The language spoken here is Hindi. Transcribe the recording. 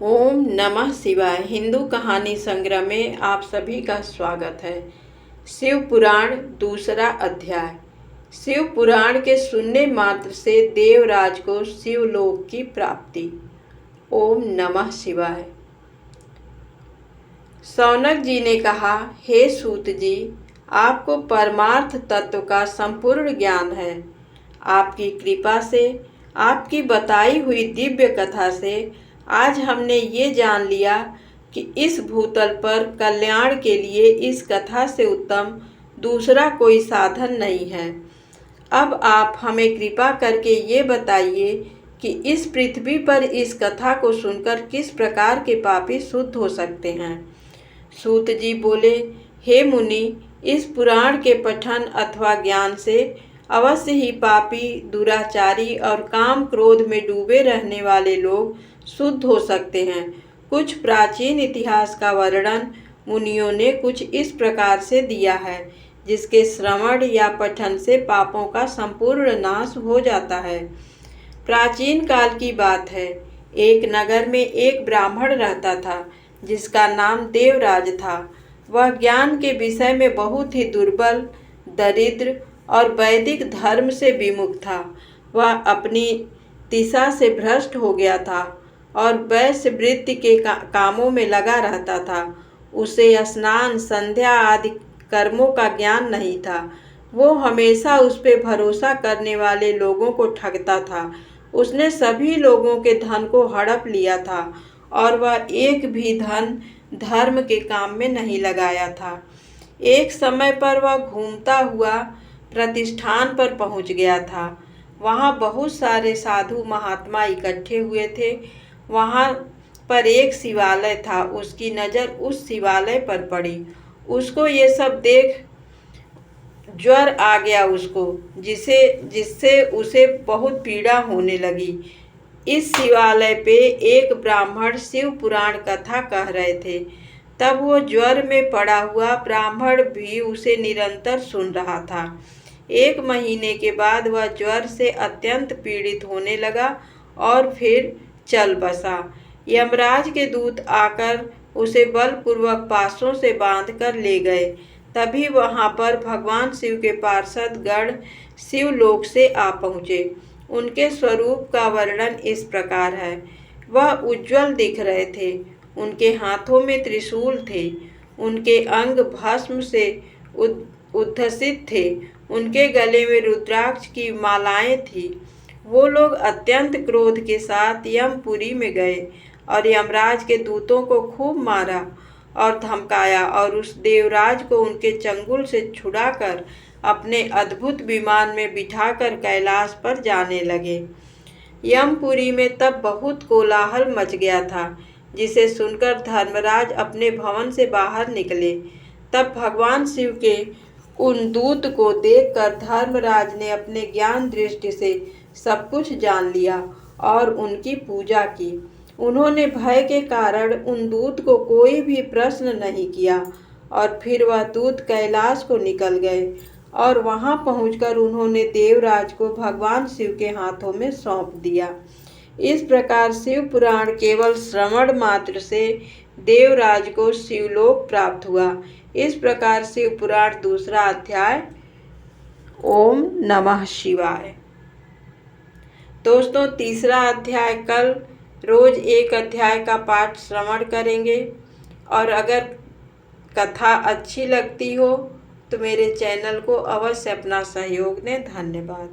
ओम नमः शिवाय। हिंदू कहानी संग्रह में आप सभी का स्वागत है। शिव पुराण दूसरा अध्याय। शिव पुराण के सुनने मात्र से देवराज को शिवलोक की प्राप्ति। ओम नमः शिवाय। शौनक जी ने कहा, हे सूत जी, आपको परमार्थ तत्व का संपूर्ण ज्ञान है। आपकी कृपा से, आपकी बताई हुई दिव्य कथा से आज हमने ये जान लिया कि इस भूतल पर कल्याण के लिए इस कथा से उत्तम दूसरा कोई साधन नहीं है। अब आप हमें कृपा करके ये बताइए कि इस पृथ्वी पर इस कथा को सुनकर किस प्रकार के पापी शुद्ध हो सकते हैं। सूत जी बोले, हे मुनि, इस पुराण के पठन अथवा ज्ञान से अवश्य ही पापी, दुराचारी और काम क्रोध में डूबे रहने वाले लोग शुद्ध हो सकते हैं। कुछ प्राचीन इतिहास का वर्णन मुनियों ने कुछ इस प्रकार से दिया है, जिसके श्रवण या पठन से पापों का संपूर्ण नाश हो जाता है। प्राचीन काल की बात है। एक नगर में एक ब्राह्मण रहता था, जिसका नाम देवराज था। वह ज्ञान के विषय में बहुत ही दुर्बल, दरिद्र और वैदिक धर्म से विमुख था। वह अपनी दिशा से भ्रष्ट हो गया था और वैश्य वृत्ति के कामों में लगा रहता था। उसे स्नान, संध्या आदि कर्मों का ज्ञान नहीं था। वो हमेशा उस पर भरोसा करने वाले लोगों को ठगता था। उसने सभी लोगों के धन को हड़प लिया था और वह एक भी धन धर्म के काम में नहीं लगाया था। एक समय पर वह घूमता हुआ प्रतिष्ठान पर पहुंच गया था। वहां बहुत सारे साधु महात्मा इकट्ठे हुए थे। वहां पर एक शिवालय था। उसकी नज़र उस शिवालय पर पड़ी। उसको ये सब देख ज्वर आ गया उसको, जिससे उसे बहुत पीड़ा होने लगी। इस शिवालय पे एक ब्राह्मण शिव पुराण कथा कह रहे थे। तब वो ज्वर में पड़ा हुआ ब्राह्मण भी उसे निरंतर सुन रहा था। 1 महीने के बाद वह ज्वर से अत्यंत पीड़ित होने लगा और फिर चल बसा। यमराज के दूत आकर उसे बलपूर्वक पासों से बांधकर ले गए। तभी वहां पर भगवान शिव के पार्षद गण शिवलोक से आ पहुँचे। उनके स्वरूप का वर्णन इस प्रकार है। वह उज्ज्वल दिख रहे थे। उनके हाथों में त्रिशूल थे। उनके अंग भस्म से उद्घसित थे। उनके गले में रुद्राक्ष की मालाएं थीं। वो लोग अत्यंत क्रोध के साथ यमपुरी में गए और यमराज के दूतों को खूब मारा और धमकाया और उस देवराज को उनके चंगुल से छुड़ाकर अपने अद्भुत विमान में बिठाकर कैलाश पर जाने लगे। यमपुरी में तब बहुत कोलाहल मच गया था, जिसे सुनकर धर्मराज अपने भवन से बाहर निकले। तब भगवान शिव के उन दूत को देखकर धर्मराज ने अपने ज्ञान दृष्टि से सब कुछ जान लिया और उनकी पूजा की। उन्होंने भय के कारण उन दूत को कोई भी प्रश्न नहीं किया और फिर वह दूत कैलाश को निकल गए और वहां पहुंचकर उन्होंने देवराज को भगवान शिव के हाथों में सौंप दिया। इस प्रकार शिव पुराण केवल श्रवण मात्र से देवराज को शिवलोक प्राप्त हुआ। इस प्रकार शिव पुराण दूसरा अध्याय। ओम नमः शिवाय। दोस्तों, तीसरा अध्याय कल रोज एक अध्याय का पाठ श्रवण करेंगे। और अगर कथा अच्छी लगती हो तो मेरे चैनल को अवश्य अपना सहयोग दें। धन्यवाद।